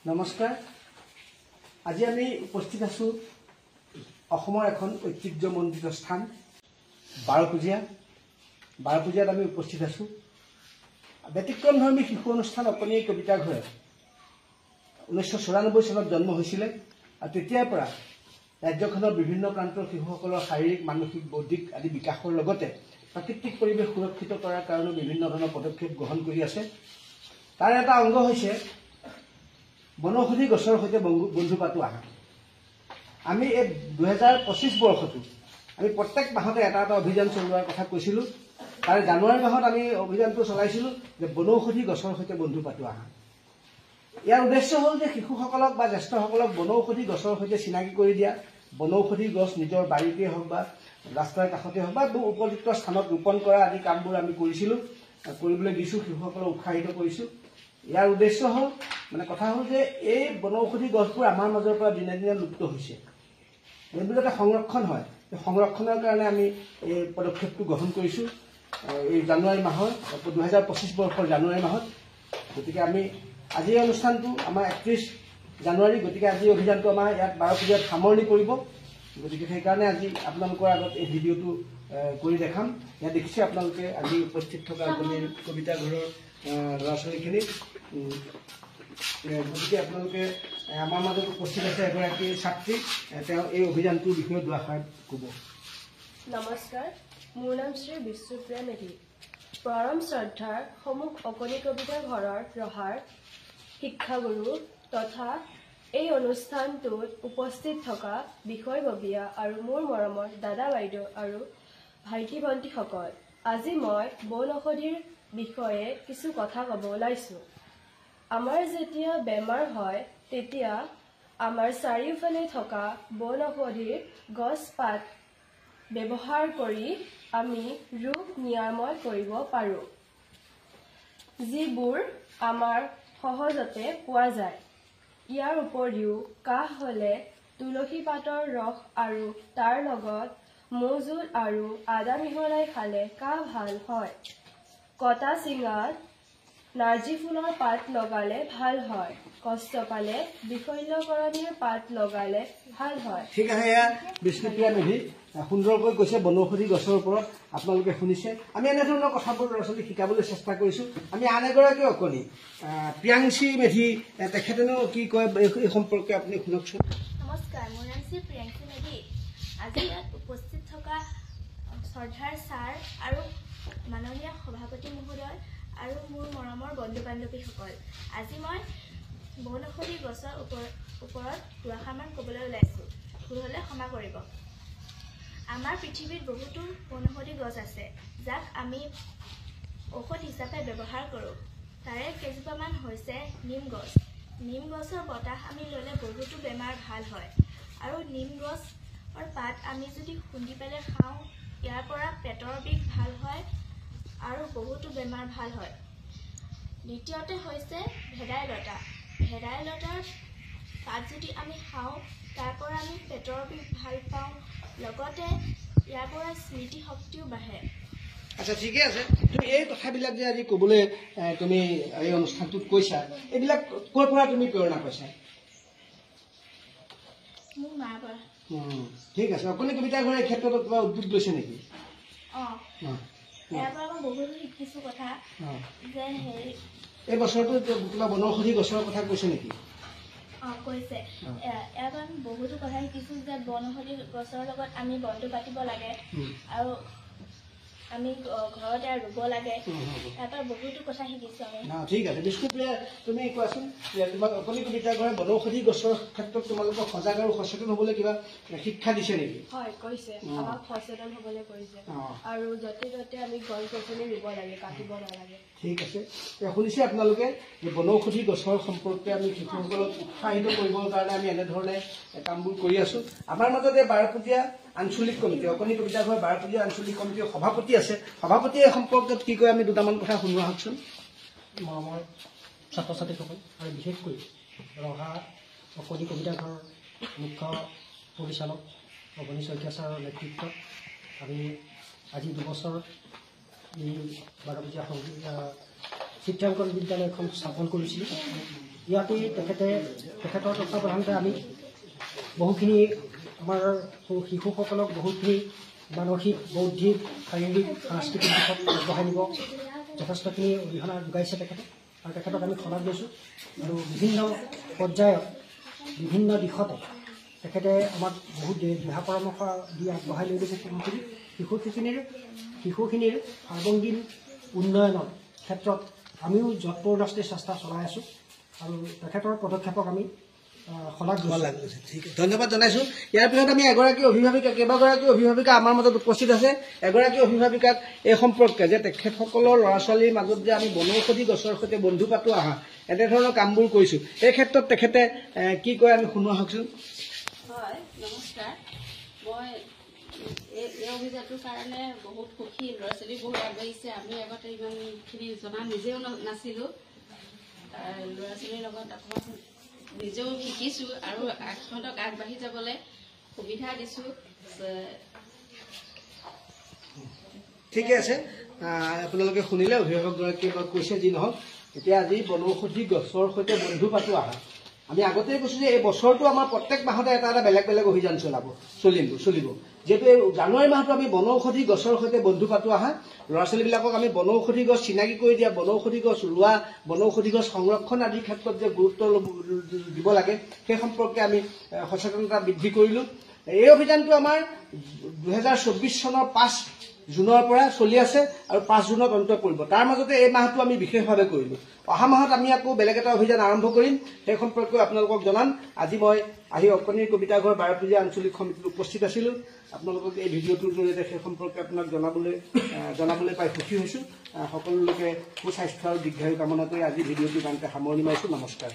নমস্কাৰ। আজি আমি উপস্থিত আছো অসমৰ এখন ঐতিহ্যমণ্ডিত স্থান বাৰপুজীয়াত আমি উপস্থিত আছো। ব্যতিক্ৰমধৰ্মী শিশু অনুষ্ঠান অকণি কবিতা ঘৰে 1994 চনত জন্ম হৈছিলে আৰু তেতিয়াৰ পৰা ৰাজ্যখনৰ বিভিন্ন প্ৰান্তৰ শিশুসকলৰ শাৰীৰিক, মানসিক, বৌদ্ধিক আদি বিকাশৰ লগতে প্ৰাকৃতিক পৰিৱেশ সুৰক্ষিত কৰাৰ কাৰণে বিভিন্ন ধৰণৰ পদক্ষেপ গ্ৰহণ কৰি আছে। তাৰ এটা অংগ হৈছে বনৌষধি গছৰ সৈতে বন্ধু পাতো আহা। আমি এই 2025 বৰ্ষটো আমি প্ৰত্যেক মাহতে এটা অভিযান চলোৱাৰ কথা কৈছিলোঁ। তাৰে জানুৱাৰী মাহত আমি অভিযানটো চলাইছিলোঁ যে বনৌষধি গছৰ সৈতে বন্ধু পাতো আহা। ইয়াৰ উদ্দেশ্য হ'ল যে শিশুসকলক বা জ্যেষ্ঠসকলক বনৌষধি গছৰ সৈতে চিনাকি কৰি দিয়া। বনৌষধি গছ নিজৰ বাৰীতে হওক বা ৰাস্তাৰ কাষতে হওক বা উপযুক্ত স্থানত ৰোপণ কৰা আদি কামবোৰ আমি কৰিছিলোঁ, কৰিবলৈ দিছোঁ, শিশুসকলক উৎসাহিত কৰিছোঁ। ইয়াৰ উদ্দেশ্য হ'ল কথা হ'ল যে এই বনৌষধি গছবোৰ আমাৰ মাজৰ পৰা দিনে দিনে লুপ্ত হৈছে। এইবোৰ যাতে সংৰক্ষণ হয়, এই সংৰক্ষণৰ কাৰণে আমি এই পদক্ষেপটো গ্ৰহণ কৰিছোঁ এই জানুৱাৰী মাহৰ 2025 বৰ্ষৰ জানুৱাৰী মাহত। গতিকে আমি আজি এই অনুষ্ঠানটো আমাৰ 31 জানুৱাৰী, গতিকে আজি অভিযানটো আমাৰ ইয়াত বাৰপুজীয়াত সামৰণি পৰিব। গতিকে সেইকাৰণে আজি আপোনালোকৰ আগত এই ভিডিঅ'টো কৰি দেখাম। ইয়াত দেখিছে আপোনালোকে আজি উপস্থিত থকা কবিতা ঘৰৰ ল'ৰা ছোৱালীখিনি। গতিকে আপোনালোকে আমাৰ মাজত উপস্থিত আছে এগৰাকী ছাত্ৰী, তেওঁ এই অভিযানটোৰ বিষয়ে দুআষাৰ ক'ব। নমস্কাৰ, মোৰ নাম শ্ৰী বিশ্বপ্ৰিয়া মেধি। পৰম শ্ৰদ্ধাৰ সমুখ অকণি কবিতা ঘৰৰ ৰহাৰ শিক্ষাগুৰু তথা এই অনুষ্ঠানটোত উপস্থিত থকা বিষয়ববীয়া আৰু মোৰ মৰমৰ দাদা বাইদেউ আৰু ভাইটি ভণ্টিসকল, আজি মই বনৌষধিৰ বিষয়ে কিছু কথা ক'ব ওলাইছোঁ। আমাৰ যেতিয়া বেমাৰ হয় তেতিয়া আমাৰ চাৰিওফালে থকা বনৌষধিৰ গছ পাত ব্যৱহাৰ কৰি আমি ৰোগ নিৰাময় কৰিব পাৰোঁ, যিবোৰ আমাৰ সহজতে পোৱা যায়। ইয়াৰ উপৰিও কাহ হ'লে তুলসী পাতৰ ৰস আৰু তাৰ লগত মৌজোল আৰু আদা মিহলাই খালে কাহ ভাল হয়। কটা চিঙাত নাৰ্জী ফুলৰ পাত লগালে ভাল হয়। কষ্ট পালে বিশল্যকৰণীৰ পাত লগালে ভাল হয়। ঠিক আছে, এয়া বিষ্ণুপ্ৰিয়া মেধি সুন্দৰকৈ কৈছে বনৌষধি গছৰ ওপৰত। আপোনালোকে শুনিছে। আমি এনেধৰণৰ কথাবোৰ ল'ৰা ছোৱালীক শিকাবলৈ চেষ্টা কৰিছোঁ। আমি আন এগৰাকী অকণি প্ৰিয়াংশী মেধি, তেখেতেনো কি কয় এই সম্পৰ্কে আপুনি শুনকচোন। নমস্কাৰ, মোৰ নাম শ্ৰী প্ৰিয়াংশী মেধি। আজি ইয়াত উপস্থিত থকা শ্ৰদ্ধাৰ ছাৰ আৰু মাননীয় সভাপতি মহোদয় আৰু মোৰ মৰমৰ বন্ধু বান্ধৱীসকল, আজি মই বনৌষধি গছৰ ওপৰত দুআষাৰমান ক'বলৈ ওলাইছোঁ। ভুল হ'লে ক্ষমা কৰিব। আমাৰ পৃথিৱীত বহুতো বনৌষধি গছ আছে, যাক আমি ঔষধ হিচাপে ব্যৱহাৰ কৰোঁ। তাৰে কেইজোপামান হৈছে নিম গছ। নিম গছৰ বতাহ আমি ল'লে বহুতো বেমাৰ ভাল হয়, আৰু নিম গছৰ পাত আমি যদি খুন্দি পেলাই খাওঁ, ইয়াৰ পৰা পেটৰ বিষ ভাল হয় আৰু বহুতো বেমাৰ ভাল হয়। দ্বিতীয়তে হৈছে ভেদাইলতা। ভেদাইলতাৰ পাত যদি আমি খাওঁ, তাৰ পৰা আমি পেটৰ বিষ ভাল পাওঁ, লগতে ইয়াৰ পৰা স্মৃতি শক্তিও বাঢ়ে। আচ্ছা, ঠিকে আছে। তুমি এই কথাবিলাক যে আজি ক'বলৈ তুমি এই অনুষ্ঠানটোত কৈছা, এইবিলাক ক'ৰ পৰা তুমি প্ৰেৰণা পাইছা? মোৰ মাৰ পৰা। ঠিক আছে। অকণি কবিতা ঘৰৰ এই ক্ষেত্ৰত কিবা উদ্যোগ লৈছে নেকি? ইয়াৰ পৰা মই বহুতো শিকিছোঁ কথা, যে হেৰি এই বছৰটো কিবা বনৌষধি গছৰ কথা কৈছে নেকি? কৈছে। ইয়াৰ পৰা আমি বহুতো কথা শিকিছোঁ, যে বনৌষধি গছৰ লগত আমি বন্ধু পাতিব লাগে আৰু আমি ঘৰতে ৰুব লাগে। ইয়াৰ পৰা বহুতো কথা শিকিছোঁ আমি। ঠিক আছে। বিষ্ণুপ্ৰিয়া, তুমি কোৱাচোন, তোমাক অকণি কবিতা ঘৰে বনৌষধি গছৰ ক্ষেত্ৰত তোমালোকক সজাগ আৰু সচেতন হ'বলৈ কিবা শিক্ষা দিছে নেকি? হয়, কৈছে। আমাক সচেতন হ'বলৈ কৈছে আৰু য'তে ত'তে আমি গছ গছনি ৰুব লাগে, কাটিব নালাগে। ঠিক আছে। শুনিছে আপোনালোকে যে বনৌষধি গছৰ সম্পৰ্কে আমি শিশুসকলক উৎসাহিত কৰিবৰ কাৰণে আমি এনেধৰণে কামবোৰ কৰি আছোঁ। আমাৰ মাজতে বাৰপুজীয়া আঞ্চলিক কমিটি, অকণি কবিতা ঘৰ বাৰপুজীয়া আঞ্চলিক কমিটিৰ সভাপতি আছে। সভাপতিয়ে এই সম্পৰ্কত কি কয় আমি দুটামান কথা শুনোৱা হওকচোন। মৰমৰ ছাত্ৰ ছাত্ৰীসকল আৰু বিশেষকৈ ৰহা অকণি কবিতা ঘৰৰ মুখ্য পৰিচালক অৱনী শইকীয়া ছাৰৰ নেতৃত্বত আমি আজি 2 বছৰ এই বাৰপুজীয়া চিত্ৰাংকন বিদ্যালয়খন স্থাপন কৰিছিলোঁ। ইয়াতে তেখেতৰ তত্ত্বাৱধানতে আমি বহুখিনি আমাৰ শিশুসকলক বহুখিনি মানসিক বৌদ্ধিক শাৰীৰিক সাংস্কৃতিক দিশত আগবঢ়াই নিব যথেষ্টখিনি অৰিহণা যোগাইছে তেখেতে আৰু তেখেতক আমি শলাগ লৈছোঁ আৰু বিভিন্ন পৰ্যায়ত বিভিন্ন দিশতে তেখেতে আমাক বহুত দিহা পৰামৰ্শ দি আগবঢ়াই লৈ গৈছে শিশুখিনিৰ সাৰ্বঙ্গীন উন্নয়নৰ ক্ষেত্ৰত আমিও যৎপৰোনাস্তি চেষ্টা চলাই আছোঁ আৰু তেখেতৰ পদক্ষেপক আমি শলাগ লৈছোঁ। ঠিক আছে, ধন্যবাদ জনাইছোঁ। ইয়াৰ পিছত আমি এগৰাকী অভিভাৱিকা কেইবাগৰাকী অভিভাৱিকা আমাৰ মাজত উপস্থিত আছে। এগৰাকী অভিভাৱিকাক এই সম্পৰ্কে যে তেখেতসকলৰ ল'ৰা ছোৱালীৰ মাজত যে আমি বনৌষধি গছৰ সৈতে বন্ধু পাতো আহা এনেধৰণৰ কামবোৰ কৰিছোঁ, এই ক্ষেত্ৰত তেখেতে কি কয় আমি শুনোৱা হওকচোন। হয়, নমস্কাৰ। মই এই অভিযানটোৰ কাৰণে বহুত সুখী। ল'ৰা ছোৱালী বহুত আগবাঢ়িছে। আমি আগতে ইমানখিনি জনা নিজেও নাছিলোঁ। ল'ৰা ছোৱালীৰ লগত অকণমান নিজেও শিকিছোঁ আৰু সিহঁতক আগবাঢ়ি যাবলৈ সুবিধা দিছোঁ। ঠিকে আছে, আপোনালোকে শুনিলে অভিভাৱকগৰাকীয়ে কৈছে যি নহওক। এতিয়া আজি বনৌষধি গছৰ সৈতে বন্ধু পাতো আহা আমি আগতেই কৈছোঁ যে এই বছৰটো আমাৰ প্ৰত্যেক মাহতে এটা এটা বেলেগ বেলেগ অভিযান চলিব। যিহেতু এই জানুৱাৰী মাহটো আমি বনৌষধি গছৰ সৈতে বন্ধু পাতো আহা ল'ৰা ছোৱালীবিলাকক আমি বনৌষধি গছ চিনাকি কৰি দিয়া, বনৌষধি গছ ৰোৱা, বনৌষধি গছ সংৰক্ষণ আদিৰ ক্ষেত্ৰত যে গুৰুত্ব দিব লাগে সেই সম্পৰ্কে আমি সচেতনতা বৃদ্ধি কৰিলোঁ। এই অভিযানটো আমাৰ 2024 চনৰ 5 জুনৰ পৰা চলি আছে আৰু 5 জুনত অন্ত পৰিব। তাৰ মাজতে এই মাহটো আমি বিশেষভাৱে কৰিলোঁ। অহা মাহত আমি আকৌ বেলেগ এটা অভিযান আৰম্ভ কৰিম, সেই সম্পৰ্কে আপোনালোকক জনাম। আজি মই অকণিৰ কবিতা ঘৰ বাৰপূজীয়া আঞ্চলিক সমিতিত উপস্থিত আছিলোঁ। আপোনালোকক এই ভিডিঅ'টোৰ জৰিয়তে সেই সম্পৰ্কে আপোনাক জনাবলৈ পাই সুখী হৈছোঁ। সকলো লোকে সুস্বাস্থ্য আৰু দীৰ্ঘায়ু কামনা কৰি আজি ভিডিঅ'টোৰ কাৰণে সামৰণি মাৰিছোঁ। নমস্কাৰ।